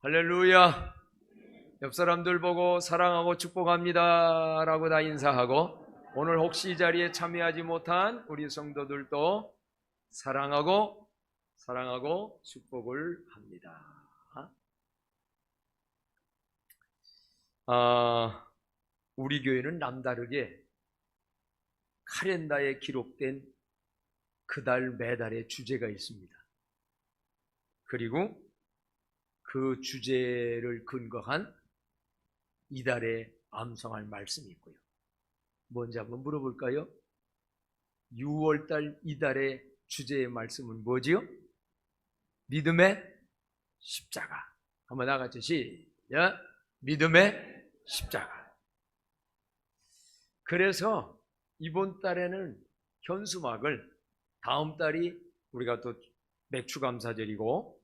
할렐루야. 옆 사람들 보고 사랑하고 축복합니다 라고 다 인사하고, 오늘 혹시 이 자리에 참여하지 못한 우리 성도들도 사랑하고 축복을 합니다. 우리 교회는 남다르게 카렌다에 기록된 그달 매달의 주제가 있습니다. 그리고 그 주제를 근거한 이달에 암송할 말씀이 있고요. 뭔지 한번 물어볼까요? 6월달 이달의 주제의 말씀은 뭐지요? 믿음의 십자가. 한번 나같이 시작. 믿음의 십자가. 그래서 이번 달에는 현수막을, 다음 달이 우리가 또 맥추감사절이고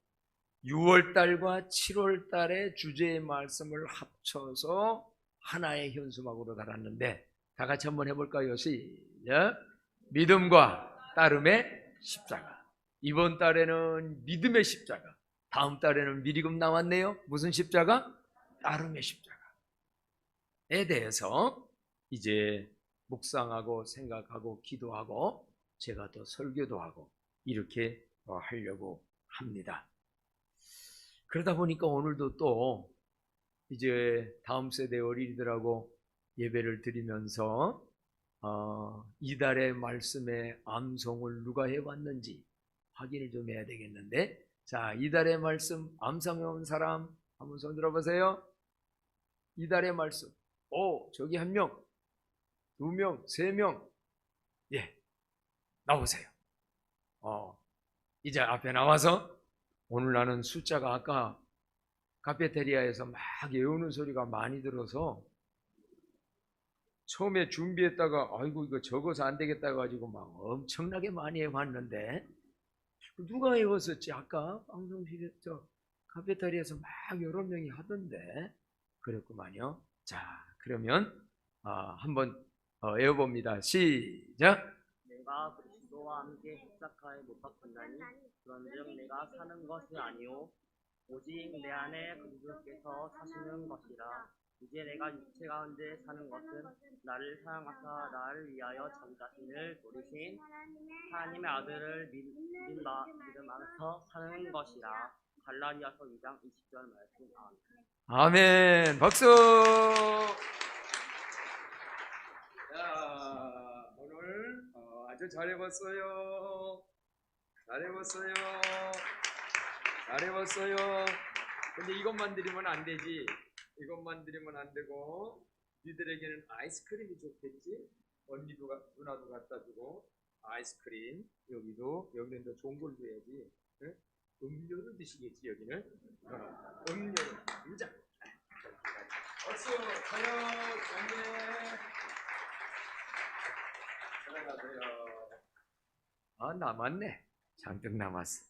6월달과 7월달의 주제의 말씀을 합쳐서 하나의 현수막으로 달았는데, 다 같이 한번 해볼까요? 시작. 믿음과 따름의 십자가. 이번 달에는 믿음의 십자가, 다음 달에는 미리금 나왔네요. 무슨 십자가? 따름의 십자가에 대해서 이제 묵상하고 생각하고 기도하고 제가 또 설교도 하고 이렇게 하려고 합니다. 그러다 보니까 오늘도 또 이제 다음 세대 어린이들하고 예배를 드리면서 이달의 말씀의 암송을 누가 해왔는지 확인을 좀 해야 되겠는데, 자, 이달의 말씀 암송해온 사람 한번 손 들어보세요. 이달의 말씀, 저기 한 명, 두 명, 세 명, 예, 나오세요. 이제 앞에 나와서, 오늘 나는 숫자가 아까 카페테리아에서 막 외우는 소리가 많이 들어서 처음에 준비했다가 아이고 이거 적어서 안 되겠다 가지고 막 엄청나게 많이 해왔는데, 누가 외웠었지? 아까 방송실에 카페테리아에서 막 여러 명이 하던데. 그랬구만요. 자, 그러면 한번 외워봅니다. 시작. 내가 그리스도와 함께 십자가에 못 박혔나니 그런즉 내가 사는 것이 아니요 오직 내 안에 그리스도께서 사시는 것이라. 이제 내가 육체 가운데 사는 것은 나를 사랑하사 나를 위하여 자기 자신을 돌리신 하나님의 아들을 믿음 안에서 사는 것이라. 갈라디아서 2장 20절 말씀. 아멘. 박수. 자, 오늘 아주 잘해봤어요. 근데 이것만 드리면 안 되지. 이것만 드리면 안 되고, 니들에게는 아이스크림이 좋겠지? 언니도 누나도 갖다 주고 아이스크림, 여기는 더 좋은 걸 줘야지. 응? 음료를 드시겠지. 여기는 음료를. 자, 박수. 차렷. 안녕. 들어가세요. 남았네. 잔뜩 남았어.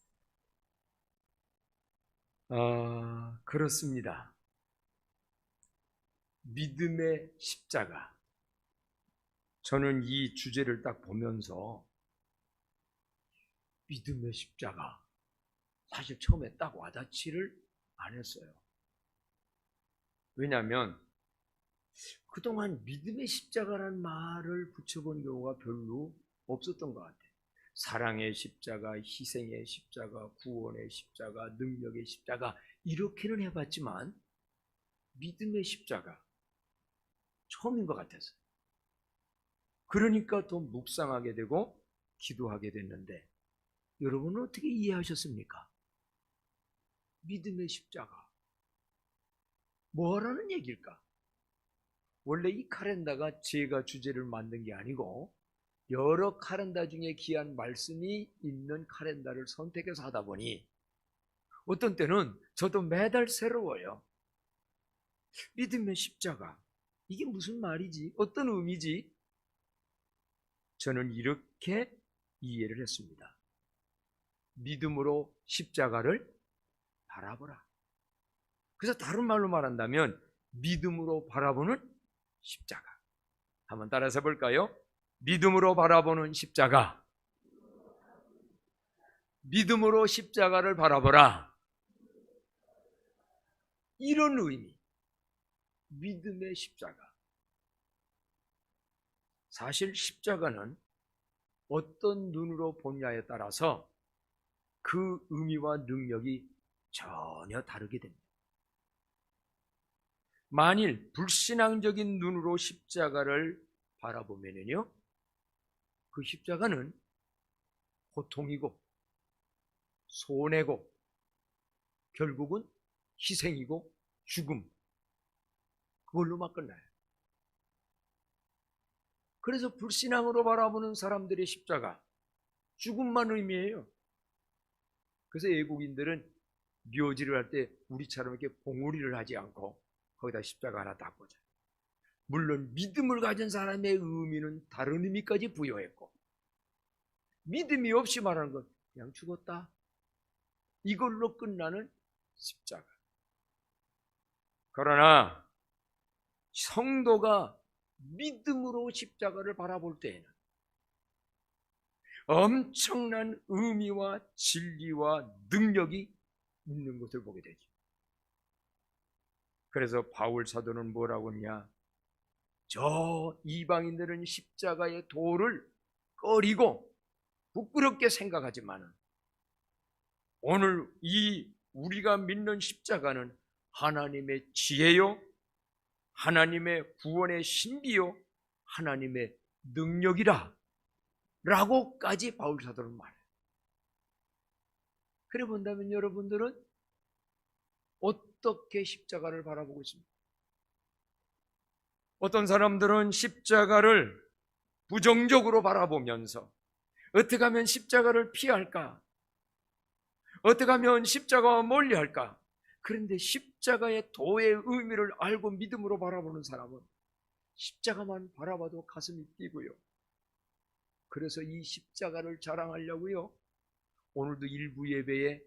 그렇습니다. 믿음의 십자가. 저는 이 주제를 딱 보면서 믿음의 십자가, 사실 처음에 딱 와닿지를 않았어요. 왜냐하면 그동안 믿음의 십자가라는 말을 붙여본 경우가 별로 없었던 것 같아요. 사랑의 십자가, 희생의 십자가, 구원의 십자가, 능력의 십자가, 이렇게는 해봤지만 믿음의 십자가 처음인 것 같았어요. 그러니까 더 묵상하게 되고 기도하게 됐는데, 여러분은 어떻게 이해하셨습니까? 믿음의 십자가 뭐라는 얘기일까? 원래 이 카렌다가 제가 주제를 만든 게 아니고 여러 카렌다 중에 귀한 말씀이 있는 카렌다를 선택해서 하다 보니 어떤 때는 저도 매달 새로워요. 믿음의 십자가, 이게 무슨 말이지? 어떤 의미지? 저는 이렇게 이해를 했습니다. 믿음으로 십자가를 바라보라. 그래서 다른 말로 말한다면 믿음으로 바라보는 십자가. 한번 따라서 볼까요? 믿음으로 바라보는 십자가. 믿음으로 십자가를 바라보라. 이런 의미, 믿음의 십자가. 사실 십자가는 어떤 눈으로 보냐에 따라서 그 의미와 능력이 전혀 다르게 됩니다. 만일 불신앙적인 눈으로 십자가를 바라보면요, 그 십자가는 고통이고 손해고 결국은 희생이고 죽음, 그걸로만 끝나요. 그래서 불신앙으로 바라보는 사람들의 십자가, 죽음만 의미해요. 그래서 외국인들은 묘지를 할 때 우리처럼 이렇게 봉우리를 하지 않고 거기다 십자가 하나 딱 꽂아요. 물론 믿음을 가진 사람의 의미는 다른 의미까지 부여했고, 믿음이 없이 말하는 건 그냥 죽었다, 이걸로 끝나는 십자가. 그러나 성도가 믿음으로 십자가를 바라볼 때에는 엄청난 의미와 진리와 능력이 있는 것을 보게 되죠. 그래서 바울 사도는 뭐라고 했냐? 저 이방인들은 십자가의 도를 꺼리고 부끄럽게 생각하지만 오늘 이 우리가 믿는 십자가는 하나님의 지혜요, 하나님의 구원의 신비요, 하나님의 능력이라 라고까지 바울 사도는 말해요. 그래 본다면 여러분들은 어떻게 십자가를 바라보고 있습니까? 어떤 사람들은 십자가를 부정적으로 바라보면서 어떻게 하면 십자가를 피할까? 어떻게 하면 십자가와 멀리할까? 그런데 십자가의 도의 의미를 알고 믿음으로 바라보는 사람은 십자가만 바라봐도 가슴이 뛰고요. 그래서 이 십자가를 자랑하려고요, 오늘도 일부 예배에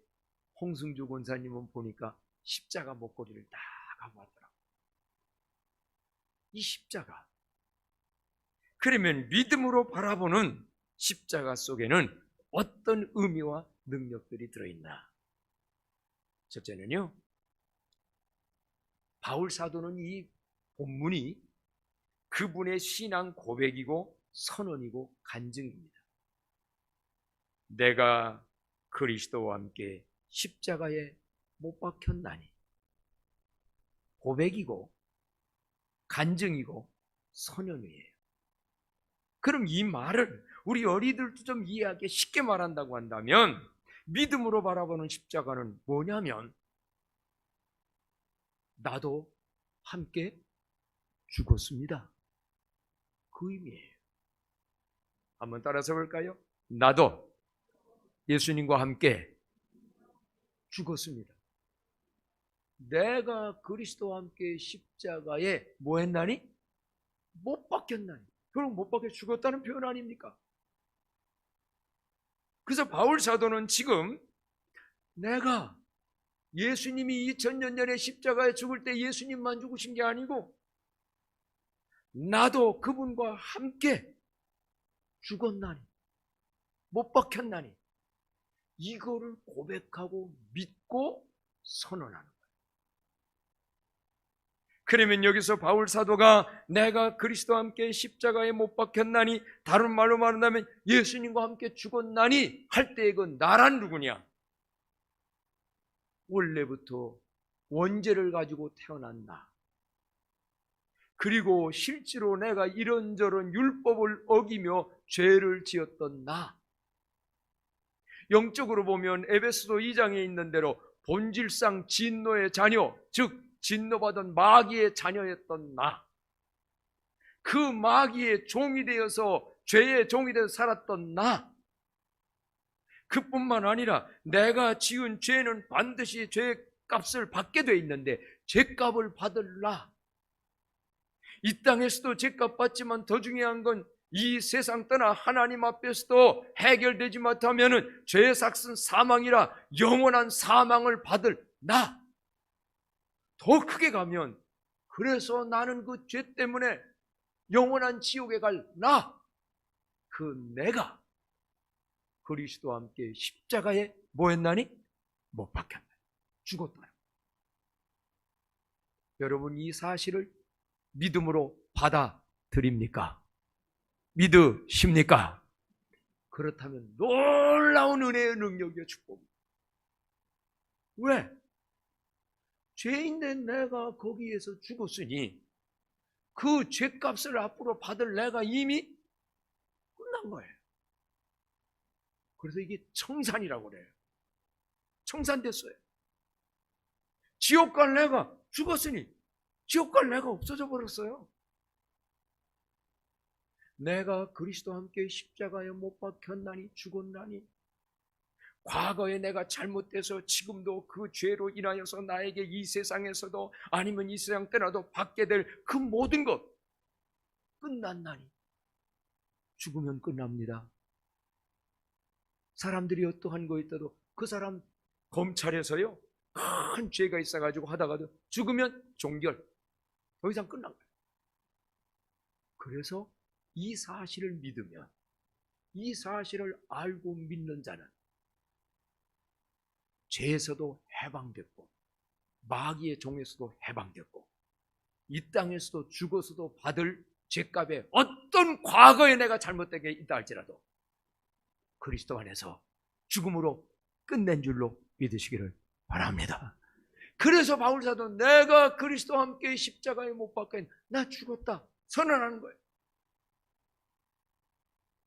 홍승주 권사님은 보니까 십자가 목걸이를 딱 하고 왔더라고요. 이 십자가, 그러면 믿음으로 바라보는 십자가 속에는 어떤 의미와 능력들이 들어있나? 첫째는요, 바울 사도는 이 본문이 그분의 신앙 고백이고 선언이고 간증입니다. 내가 그리스도와 함께 십자가에 못 박혔나니, 고백이고 간증이고 선언이에요. 그럼 이 말을 우리 어리들도 좀 이해하기 쉽게 말한다고 한다면, 믿음으로 바라보는 십자가는 뭐냐면 나도 함께 죽었습니다, 그 의미예요. 한번 따라서 볼까요? 나도 예수님과 함께 죽었습니다. 내가 그리스도와 함께 십자가에 뭐 했나니? 못 박혔나니. 그럼 못 박혀 죽었다는 표현 아닙니까? 그래서 바울 사도는 지금 내가 예수님이 2000년 전에 십자가에 죽을 때 예수님만 죽으신 게 아니고 나도 그분과 함께 죽었나니, 못 박혔나니, 이거를 고백하고 믿고 선언하는 거예요. 그러면 여기서 바울 사도가 내가 그리스도와 함께 십자가에 못 박혔나니, 다른 말로 말한다면 예수님과 함께 죽었나니 할 때 그 나란 누구냐? 원래부터 원죄를 가지고 태어난 나, 그리고 실제로 내가 이런저런 율법을 어기며 죄를 지었던 나, 영적으로 보면 에베소서 2장에 있는 대로 본질상 진노의 자녀, 즉 진노받은 마귀의 자녀였던 나, 그 마귀의 종이 되어서 죄의 종이 되어서 살았던 나, 그뿐만 아니라 내가 지은 죄는 반드시 죄의 값을 받게 돼 있는데 죄값을 받을 나, 이 땅에서도 죄값 받지만 더 중요한 건 이 세상 떠나 하나님 앞에서도 해결되지 못하면 죄의 삭은 사망이라 영원한 사망을 받을 나, 더 크게 가면 그래서 나는 그 죄 때문에 영원한 지옥에 갈 나, 그 내가 그리스도와 함께 십자가에 뭐 했나니? 못 박혔나니, 죽었다. 여러분 이 사실을 믿음으로 받아들입니까? 믿으십니까? 그렇다면 놀라운 은혜의 능력의 축복. 왜? 죄인된 내가 거기에서 죽었으니 그 죄값을 앞으로 받을 내가 이미 끝난 거예요. 그래서 이게 청산이라고 그래요. 청산됐어요. 지옥 갈 내가 죽었으니 지옥 갈 내가 없어져 버렸어요. 내가 그리스도와 함께 십자가에 못 박혔나니 죽었나니 과거에 내가 잘못돼서 지금도 그 죄로 인하여서 나에게 이 세상에서도 아니면 이 세상 때라도 받게 될 그 모든 것 끝났나니 죽으면 끝납니다. 사람들이 어떠한 거 있어도 그 사람 검찰에서요 큰 죄가 있어가지고 하다가도 죽으면 종결, 더 이상 끝난 거예요. 그래서 이 사실을 믿으면, 이 사실을 알고 믿는 자는 죄에서도 해방됐고 마귀의 종에서도 해방됐고 이 땅에서도 죽어서도 받을 죄값에 어떤 과거에 내가 잘못된 게 있다 할지라도 그리스도 안에서 죽음으로 끝낸 줄로 믿으시기를 바랍니다. 그래서 바울사도 내가 그리스도와 함께 십자가에 못 박혀 나 죽었다 선언하는 거예요.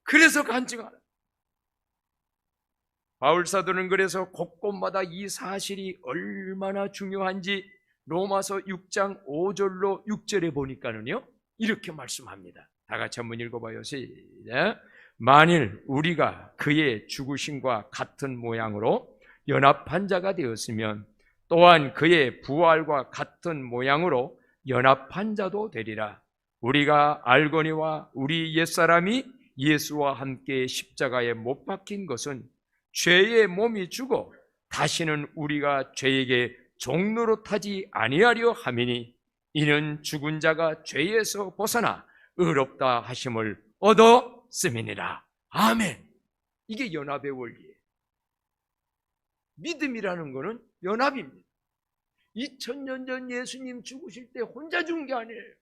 그래서 간증하라. 바울사도는 그래서 곳곳마다 이 사실이 얼마나 중요한지 로마서 6장 5절로 6절에 보니까는요 이렇게 말씀합니다. 다 같이 한번 읽어봐요. 시작. 만일 우리가 그의 죽으심과 같은 모양으로 연합한 자가 되었으면 또한 그의 부활과 같은 모양으로 연합한 자도 되리라. 우리가 알거니와 우리 옛사람이 예수와 함께 십자가에 못 박힌 것은 죄의 몸이 죽어 다시는 우리가 죄에게 종노릇하지 아니하려 함이니 이는 죽은 자가 죄에서 벗어나 의롭다 하심을 얻었음이니라. 아멘. 이게 연합의 원리예요. 믿음이라는 것은 연합입니다. 2000년 전 예수님 죽으실 때 혼자 죽은 게 아니에요.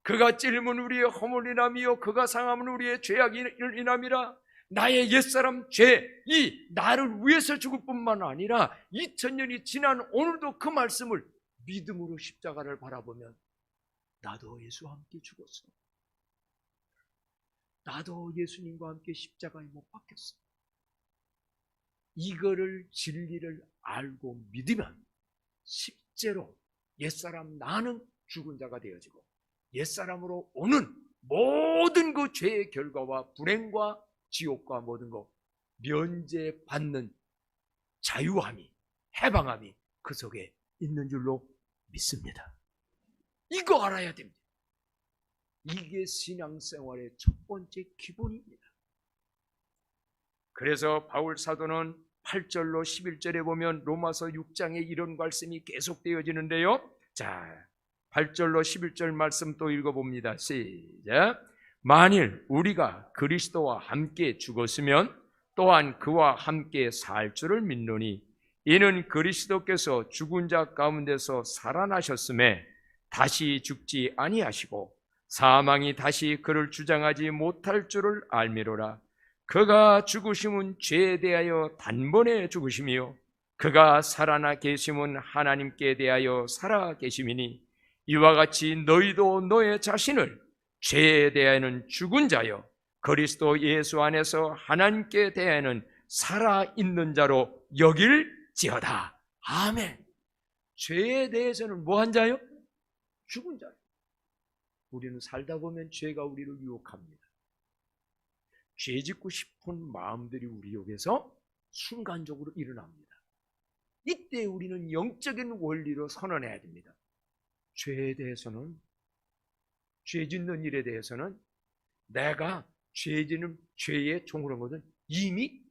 그가 찔림은 우리의 허물 인함이요 그가 상함은 우리의 죄악 인함이라. 나의 옛사람 죄, 이 나를 위해서 죽을 뿐만 아니라 2000년이 지난 오늘도 그 말씀을 믿음으로 십자가를 바라보면 나도 예수와 함께 죽었어. 나도 예수님과 함께 십자가에 못 박혔어. 이거를 진리를 알고 믿으면 실제로 옛사람 나는 죽은 자가 되어지고 옛사람으로 오는 모든 그 죄의 결과와 불행과 지옥과 모든 것 면제받는 자유함이 해방함이 그 속에 있는 줄로 믿습니다. 이거 알아야 됩니다. 이게 신앙생활의 첫 번째 기본입니다. 그래서 바울 사도는 8절로 11절에 보면 로마서 6장에 이런 말씀이 계속되어지는데요. 자, 8절로 11절 말씀 또 읽어봅니다. 시작. 만일 우리가 그리스도와 함께 죽었으면 또한 그와 함께 살 줄을 믿노니 이는 그리스도께서 죽은 자 가운데서 살아나셨음에 다시 죽지 아니하시고 사망이 다시 그를 주장하지 못할 줄을 알미로라. 그가 죽으심은 죄에 대하여 단번에 죽으심이요 그가 살아나 계심은 하나님께 대하여 살아 계심이니 이와 같이 너희도 너의 자신을 죄에 대하여는 죽은 자요 그리스도 예수 안에서 하나님께 대하여는 살아있는 자로 여길지어다. 아멘. 죄에 대해서는 뭐한 자요? 죽은 자요. 우리는 살다 보면 죄가 우리를 유혹합니다. 죄 짓고 싶은 마음들이 우리 속에서 순간적으로 일어납니다. 이때 우리는 영적인 원리로 선언해야 됩니다. 죄에 대해서는, 죄 짓는 일에 대해서는 내가 죄 짓는 죄의 종으로 한 것은 이미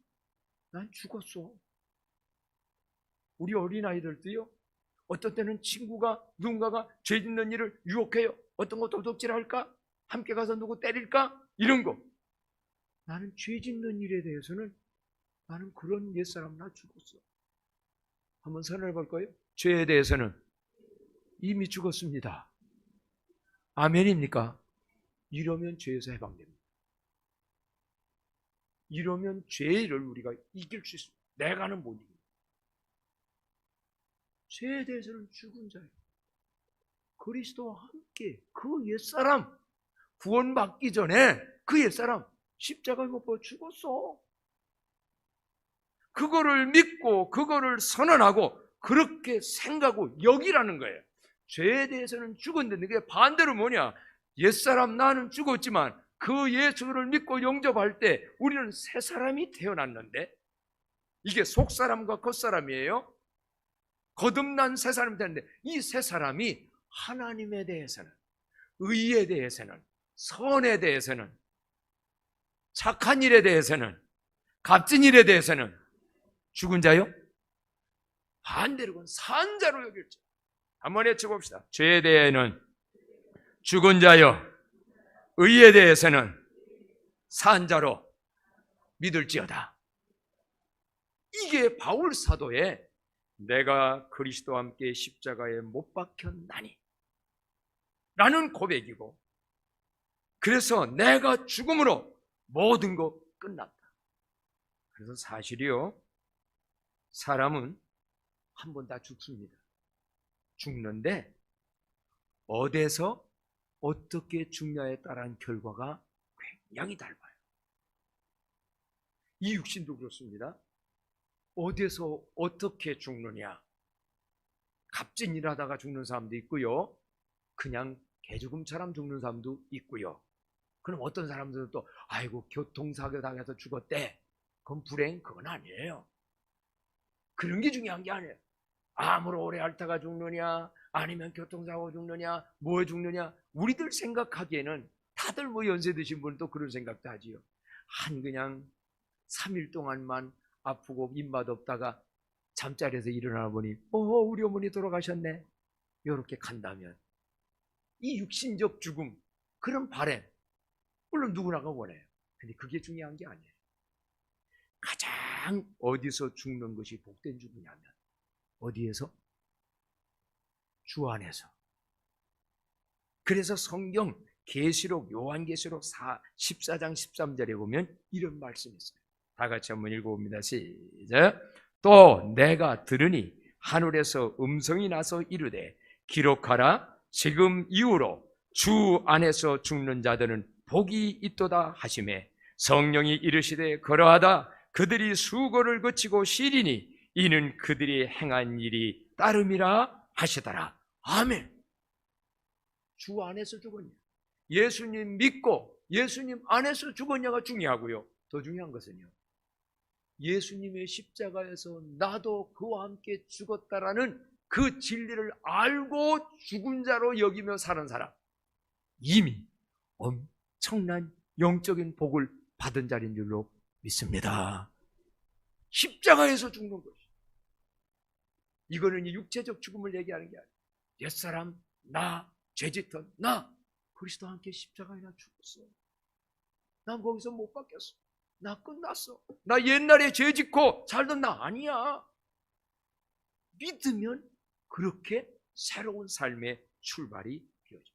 난 죽었어. 우리 어린아이들도요, 어떤 때는 친구가 누군가가 죄 짓는 일을 유혹해요. 어떤 거 도둑질할까? 함께 가서 누구 때릴까? 이런 거. 나는 죄 짓는 일에 대해서는 나는 그런 옛사람 나 죽었어. 한번 선언해 볼 거예요. 죄에 대해서는 이미 죽었습니다. 아멘입니까? 이러면 죄에서 해방됩니다. 이러면 죄를 우리가 이길 수 있습니다. 내가는 못 이깁니다. 죄에 대해서는 죽은 자예요. 그리스도와 함께 그 옛사람 구원받기 전에 그 옛사람 십자가에 못 박혀 죽었어. 그거를 믿고 그거를 선언하고 그렇게 생각하고 여기라는 거예요. 죄에 대해서는 죽었는데 그게 반대로 뭐냐? 옛사람 나는 죽었지만 그 예수를 믿고 영접할 때 우리는 새 사람이 태어났는데 이게 속사람과 겉사람이에요. 거듭난 새 사람이 되는데 이 새 사람이 하나님에 대해서는, 의에 대해서는, 선에 대해서는, 착한 일에 대해서는, 값진 일에 대해서는 죽은 자요? 반대로 그건 산 자로 여길지. 한번 외쳐봅시다. 죄에 대해서는 죽은 자요, 의에 대해서는 산 자로 믿을지어다. 이게 바울 사도의 내가 그리스도와 함께 십자가에 못 박혔나니 라는 고백이고, 그래서 내가 죽음으로 모든 것 끝났다. 그래서 사실이요, 사람은 한 번 다 죽습니다. 죽는데 어디서 어떻게 죽냐에 따른 결과가 굉장히 달라요. 이 육신도 그렇습니다. 어디서 어떻게 죽느냐. 값진 일 하다가 죽는 사람도 있고요, 그냥 개죽음처럼 죽는 사람도 있고요. 그럼 어떤 사람들은 또 아이고 교통사고 당해서 죽었대. 그건 불행, 그건 아니에요. 그런 게 중요한 게 아니에요. 암으로 오래 앓다가 죽느냐, 아니면 교통사고 죽느냐, 뭐에 죽느냐. 우리들 생각하기에는 다들 뭐 연세 드신 분은 또 그런 생각도 하지요. 그냥 3일 동안만 아프고 입맛 없다가 잠자리에서 일어나 보니 우리 어머니 돌아가셨네, 이렇게 간다면 이 육신적 죽음, 그런 바람 물론 누구나가 원해요. 근데 그게 중요한 게 아니에요. 가장 어디서 죽는 것이 복된 죽음이냐면 어디에서? 주 안에서. 그래서 성경 계시록, 요한계시록 14장 13절에 보면 이런 말씀이 있어요. 다 같이 한번 읽어봅니다. 시작. 또 내가 들으니 하늘에서 음성이 나서 이르되 기록하라. 지금 이후로 주 안에서 죽는 자들은 복이 있도다 하시매, 성령이 이르시되 그러하다. 그들이 수고를 거치고 쉬리니 이는 그들이 행한 일이 따름이라 하시더라. 아멘. 주 안에서 죽었냐, 예수님 믿고 예수님 안에서 죽었냐가 중요하고요, 더 중요한 것은요, 예수님의 십자가에서 나도 그와 함께 죽었다라는 그 진리를 알고 죽은 자로 여기며 사는 사람, 이미 엄청난 영적인 복을 받은 자인 줄로 믿습니다. 십자가에서 죽는 것이, 이거는 육체적 죽음을 얘기하는 게 아니에요. 옛사람, 나, 죄짓던 나, 그리스도와 함께 십자가에 나 죽었어. 난 거기서 못 바뀌었어. 나 끝났어. 나 옛날에 죄짓고 살던 나 아니야. 믿으면 그렇게 새로운 삶의 출발이 되어집니다.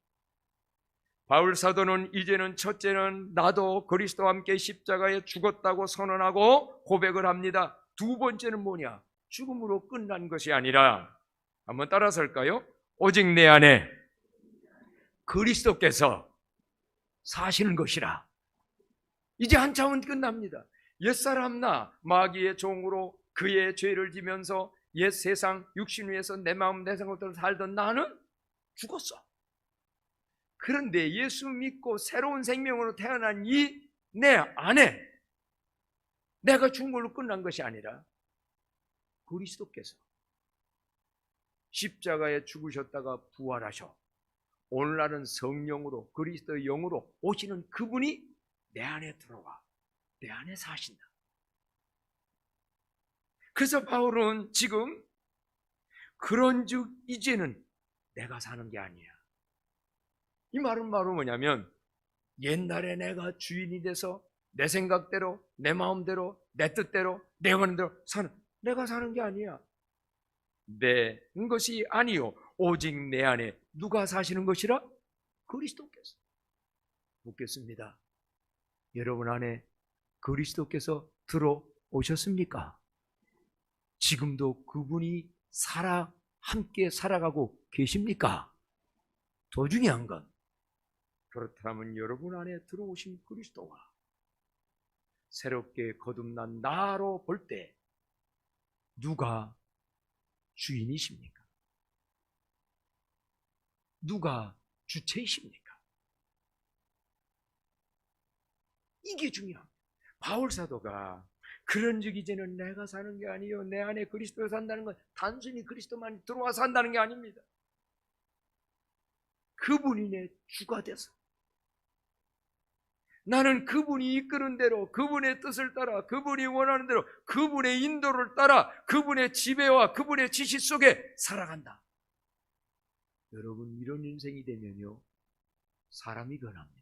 바울 사도는 이제는 첫째는 나도 그리스도와 함께 십자가에 죽었다고 선언하고 고백을 합니다. 두 번째는 뭐냐? 죽음으로 끝난 것이 아니라, 한번 따라서 할까요? 오직 내 안에 그리스도께서 사시는 것이라. 이제 한참은 끝납니다. 옛사람 나 마귀의 종으로 그의 죄를 지면서 옛 세상 육신 위에서 내 마음 내 생각대로 살던 나는 죽었어. 그런데 예수 믿고 새로운 생명으로 태어난 이 내 안에 내가 죽은 걸로 끝난 것이 아니라 그리스도께서 십자가에 죽으셨다가 부활하셔 오늘날은 성령으로 그리스도의 영으로 오시는 그분이 내 안에 들어와 내 안에 사신다. 그래서 바울은 지금 그런즉 이제는 내가 사는 게 아니야. 이 말은 바로 뭐냐면, 옛날에 내가 주인이 돼서 내 생각대로 내 마음대로 내 뜻대로 내 원대로 사는, 내가 사는 게 아니야. 내 것이 아니요 오직 내 안에 누가 사시는 것이라? 그리스도께서. 묻겠습니다. 여러분 안에 그리스도께서 들어오셨습니까? 지금도 그분이 함께 살아가고 계십니까? 더 중요한 건 그렇다면 여러분 안에 들어오신 그리스도가 새롭게 거듭난 나로 볼 때 누가 주인이십니까? 누가 주체이십니까? 이게 중요합니다. 바울 사도가 그런즉 이제는 내가 사는 게 아니요 내 안에 그리스도가 산다는 건 단순히 그리스도만 들어와서 산다는 게 아닙니다. 그분이 내 주가 돼서 나는 그분이 이끄는 대로 그분의 뜻을 따라 그분이 원하는 대로 그분의 인도를 따라 그분의 지배와 그분의 지시 속에 살아간다. 여러분 이런 인생이 되면요 사람이 변합니다.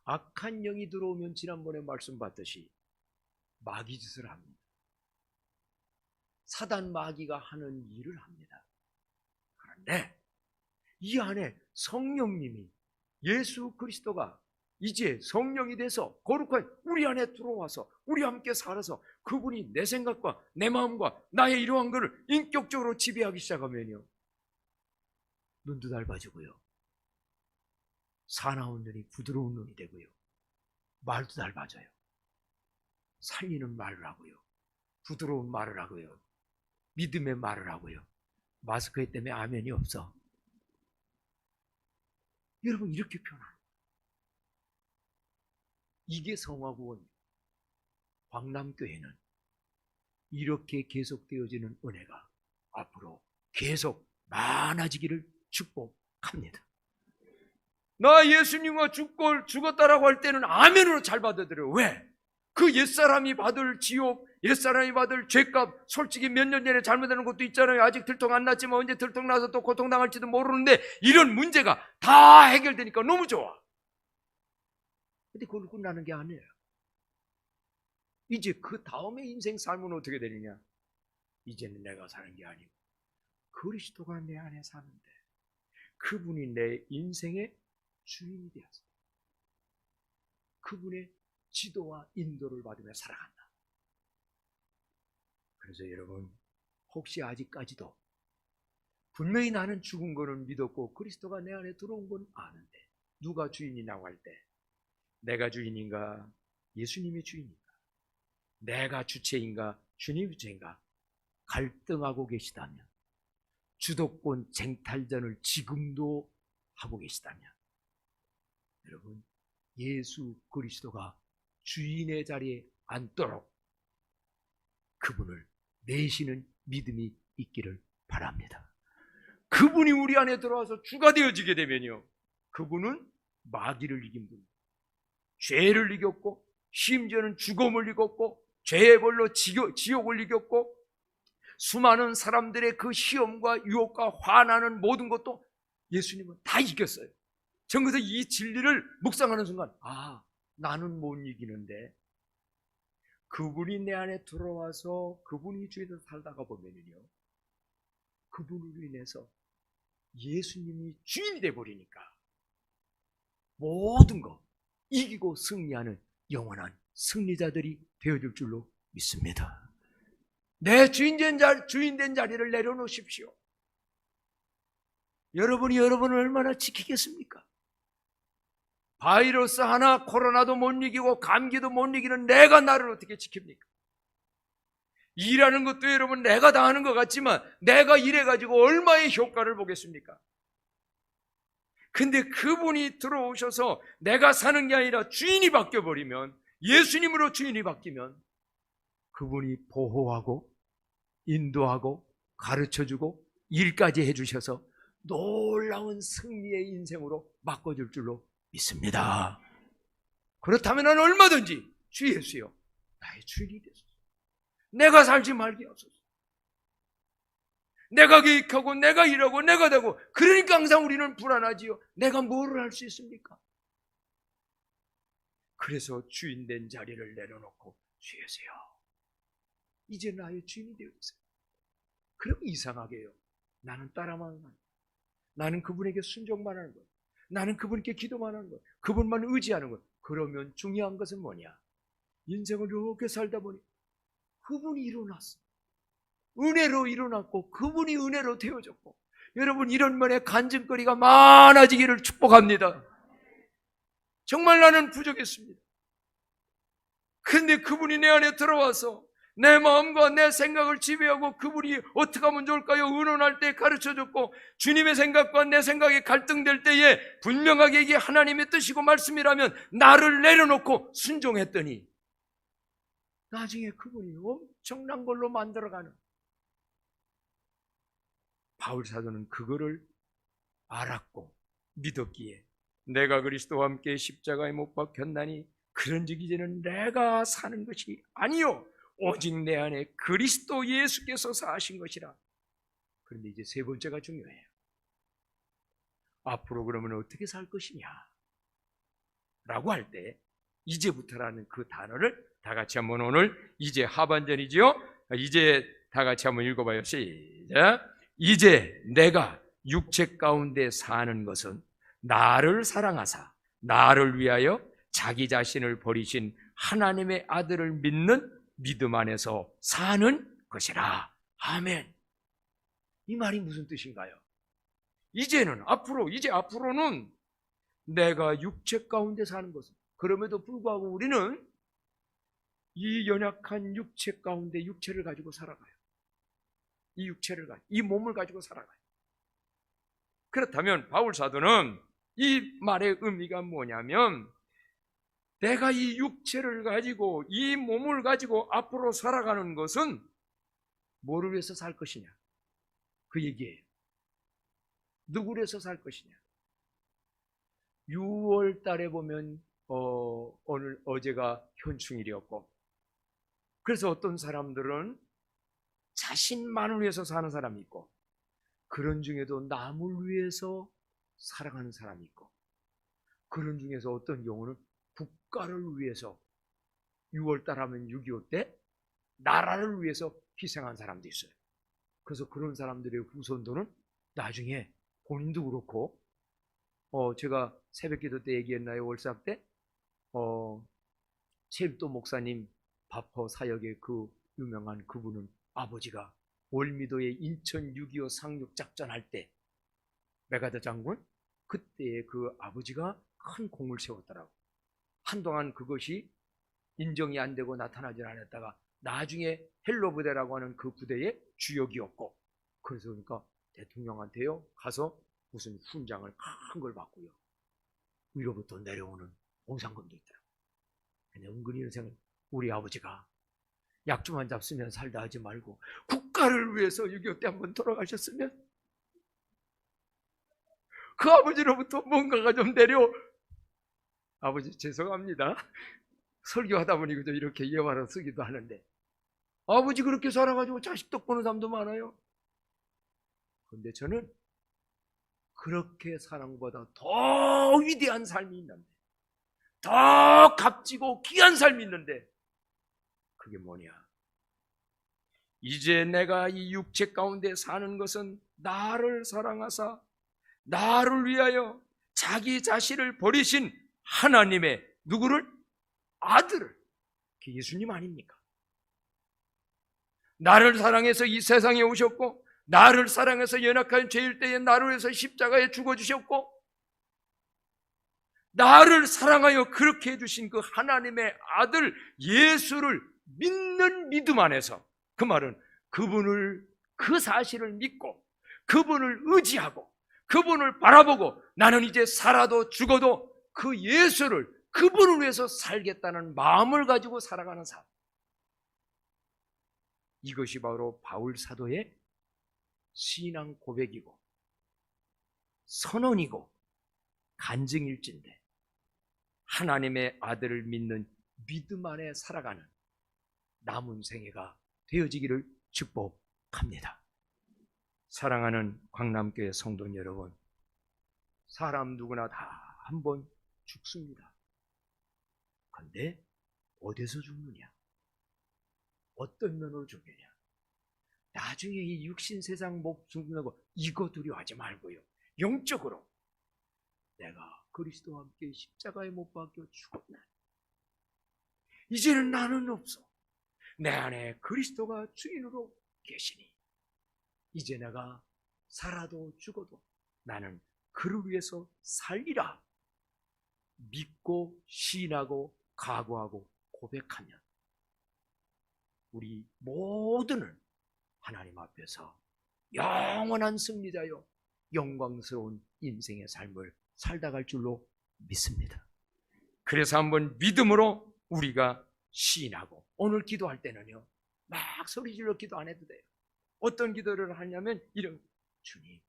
악한 영이 들어오면 지난번에 말씀 받듯이 마귀 짓을 합니다. 사단 마귀가 하는 일을 합니다. 그런데 이 안에 성령님이 예수 그리스도가 이제 성령이 돼서 거룩한 우리 안에 들어와서 우리 함께 살아서 그분이 내 생각과 내 마음과 나의 이러한 것을 인격적으로 지배하기 시작하면요 눈도 닮아지고요 사나운 눈이 부드러운 눈이 되고요 말도 닮아져요. 살리는 말을 하고요 부드러운 말을 하고요 믿음의 말을 하고요 마스크 때문에 아멘이 없어. 여러분 이렇게 표현합니다. 이게 성화구원 광남교회는 이렇게 계속되어지는 은혜가 앞으로 계속 많아지기를 축복합니다. 나 예수님과 죽었다라고 할 때는 아멘으로 잘 받아들여요. 왜? 그 옛사람이 받을 지옥, 옛사람이 받을 죄값, 솔직히 몇 년 전에 잘못하는 것도 있잖아요. 아직 들통 안 났지만 언제 들통 나서 또 고통당할지도 모르는데 이런 문제가 다 해결되니까 너무 좋아. 근데 그걸 끝나는 게 아니에요. 이제 그 다음에 인생 삶은 어떻게 되느냐? 이제는 내가 사는 게 아니고 그리스도가 내 안에 사는데 그분이 내 인생의 주인이 되었어. 그분의 지도와 인도를 받으며 살아간다. 그래서 여러분 혹시 아직까지도 분명히 나는 죽은 거는 믿었고 그리스도가 내 안에 들어온 건 아는데 누가 주인이라고 할 때 내가 주인인가 예수님이 주인인가 내가 주체인가 주님이 주체인가 갈등하고 계시다면 주도권 쟁탈전을 지금도 하고 계시다면 여러분 예수 그리스도가 주인의 자리에 앉도록 그분을 내시는 믿음이 있기를 바랍니다. 그분이 우리 안에 들어와서 주가 되어지게 되면요 그분은 마귀를 이긴 분입니다. 죄를 이겼고 심지어는 죽음을 이겼고 죄의 벌로 지옥을 이겼고 수많은 사람들의 그 시험과 유혹과 화나는 모든 것도 예수님은 다 이겼어요. 전 그래서 이 진리를 묵상하는 순간 나는 못 이기는데 그분이 내 안에 들어와서 그분이 주인으로 살다가 보면요 그분으로 인해서 예수님이 주인이 돼버리니까 모든 거 이기고 승리하는 영원한 승리자들이 되어줄 줄로 믿습니다. 내 주인된 자리를 내려놓으십시오. 여러분이 여러분을 얼마나 지키겠습니까? 바이러스 하나 코로나도 못 이기고 감기도 못 이기는 내가 나를 어떻게 지킵니까? 일하는 것도 여러분 내가 다 하는 것 같지만 내가 일해가지고 얼마의 효과를 보겠습니까? 근데 그분이 들어오셔서 내가 사는 게 아니라 주인이 바뀌어버리면 예수님으로 주인이 바뀌면 그분이 보호하고 인도하고 가르쳐주고 일까지 해주셔서 놀라운 승리의 인생으로 바꿔줄 줄로 믿습니다. 그렇다면 나는 얼마든지 주 예수여 나의 주인이 되소서. 내가 살지 말게 하소서. 내가 계획하고 내가 일하고 내가 되고 그러니까 항상 우리는 불안하지요. 내가 뭐를 할 수 있습니까? 그래서 주인된 자리를 내려놓고 주 예수여 이제 나의 주인이 되어주세요. 그럼 이상하게요. 나는 따라만 하는 거예요. 나는 그분에게 순종만 하는 거예요. 나는 그분께 기도만 하는 거예요. 그분만 의지하는 거예요. 그러면 중요한 것은 뭐냐? 인생을 이렇게 살다 보니 그분이 일어났어. 은혜로 일어났고 그분이 은혜로 되어졌고, 여러분 이런 면에 간증거리가 많아지기를 축복합니다. 정말 나는 부족했습니다. 근데 그분이 내 안에 들어와서 내 마음과 내 생각을 지배하고 그분이 어떻게 하면 좋을까요? 의논할 때 가르쳐줬고, 주님의 생각과 내 생각이 갈등될 때에 분명하게 이게 하나님의 뜻이고 말씀이라면 나를 내려놓고 순종했더니 나중에 그분이 엄청난 걸로 만들어가는, 바울 사도는 그거를 알았고 믿었기에 내가 그리스도와 함께 십자가에 못 박혔나니 그런즉 이제는 내가 사는 것이 아니요 오직 내 안에 그리스도 예수께서 사신 것이라. 그런데 이제 세 번째가 중요해요. 앞으로 그러면 어떻게 살 것이냐 라고 할 때 이제부터라는 그 단어를 다 같이 한번, 오늘 이제 하반전이지요. 이제 다 같이 한번 읽어봐요. 시작. 이제 내가 육체 가운데 사는 것은 나를 사랑하사 나를 위하여 자기 자신을 버리신 하나님의 아들을 믿는 믿음 안에서 사는 것이라. 아멘. 이 말이 무슨 뜻인가요? 이제는 앞으로는 내가 육체 가운데 사는 것은, 그럼에도 불구하고 우리는 이 연약한 육체 가운데 육체를 가지고 살아가요. 이 몸을 가지고 살아가요. 그렇다면 바울 사도는 이 말의 의미가 뭐냐면, 내가 이 육체를 가지고 이 몸을 가지고 앞으로 살아가는 것은 뭐를 위해서 살 것이냐, 그 얘기예요. 누구를 위해서 살 것이냐. 6월 달에 보면 어제가 현충일이었고, 그래서 어떤 사람들은 자신만을 위해서 사는 사람이 있고, 그런 중에도 남을 위해서 살아가는 사람이 있고, 그런 중에서 어떤 경우는 국가를 위해서 6월달 하면 6.25 때 나라를 위해서 희생한 사람도 있어요. 그래서 그런 사람들의 후손들은 나중에 본인도 그렇고, 제가 새벽기도 때 얘기했나요? 월삭 때 체일도 목사님 바퍼 사역의 그 유명한 그분은 아버지가 월미도의 인천 6.25 상륙작전 할 때 메가더 장군, 그때의 그 아버지가 큰 공을 세웠더라고. 한동안 그것이 인정이 안 되고 나타나지 않았다가 나중에 헬로 부대라고 하는 그 부대의 주역이었고, 그래서 그러니까 대통령한테요 가서 무슨 훈장을 큰 걸 받고요, 위로부터 내려오는 보상금도 있더라고. 근데 은근히 인생은 우리 아버지가 약주만 잡수면 살다 하지 말고 국가를 위해서 6.25 때 한번 돌아가셨으면 그 아버지로부터 뭔가가 좀 내려. 아버지 죄송합니다. 설교하다 보니 그저 이렇게 예화로 쓰기도 하는데, 아버지 그렇게 살아가지고 자식 덕 보는 사람도 많아요. 그런데 저는 그렇게 사는 것보다 더 위대한 삶이 있는데, 더 값지고 귀한 삶이 있는데, 그게 뭐냐? 이제 내가 이 육체 가운데 사는 것은 나를 사랑하사 나를 위하여 자기 자신을 버리신 하나님의 누구를? 아들을. 그게 예수님 아닙니까? 나를 사랑해서 이 세상에 오셨고, 나를 사랑해서 연약한 죄일 때에 나를 위해서 십자가에 죽어주셨고, 나를 사랑하여 그렇게 해주신 그 하나님의 아들 예수를 믿는 믿음 안에서, 그 말은 그분을, 그 사실을 믿고 그분을 의지하고 그분을 바라보고 나는 이제 살아도 죽어도 그 예수를, 그분을 위해서 살겠다는 마음을 가지고 살아가는 삶. 이것이 바로 바울 사도의 신앙 고백이고 선언이고 간증일진데, 하나님의 아들을 믿는 믿음 안에 살아가는 남은 생애가 되어지기를 축복합니다. 사랑하는 광남교회 성도 여러분, 사람 누구나 다 한 번 죽습니다. 그런데 어디서 죽느냐? 어떤 면으로 죽느냐? 나중에 이 육신 세상 목숨 내고 이거 두려워하지 말고요. 영적으로 내가 그리스도와 함께 십자가에 못 박혀 죽었네. 이제는 나는 없어. 내 안에 그리스도가 주인으로 계시니 이제 내가 살아도 죽어도 나는 그를 위해서 살리라. 믿고 시인하고 각오하고 고백하면 우리 모두는 하나님 앞에서 영원한 승리자요 영광스러운 인생의 삶을 살다 갈 줄로 믿습니다. 그래서 한번 믿음으로 우리가 시인하고 오늘 기도할 때는요 막 소리질러 기도 안 해도 돼요. 어떤 기도를 하냐면 이런 주님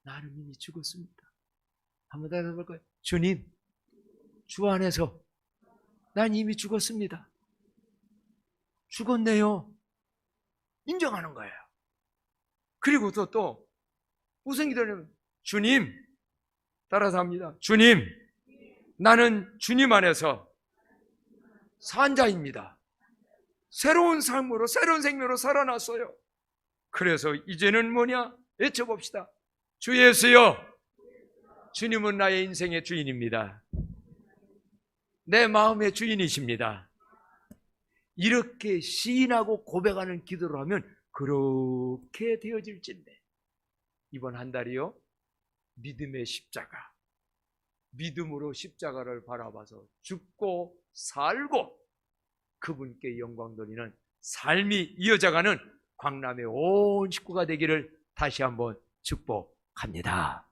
나는 이미 죽었습니다. 한번 더 해볼까요? 주님 주 안에서 난 이미 죽었습니다. 죽었네요. 인정하는 거예요. 그리고 또 무슨 기도냐면 주님 따라서 합니다. 주님 나는 주님 안에서 산 자입니다. 새로운 삶으로 새로운 생명으로 살아났어요. 그래서 이제는 뭐냐? 외쳐봅시다. 주 예수여 주님은 나의 인생의 주인입니다. 내 마음의 주인이십니다. 이렇게 시인하고 고백하는 기도를 하면 그렇게 되어질진데 이번 한 달이요 믿음의 십자가 믿음으로 십자가를 바라봐서 죽고 살고 그분께 영광 돌리는 삶이 이어져가는 광남의 온 식구가 되기를 다시 한번 축복합니다.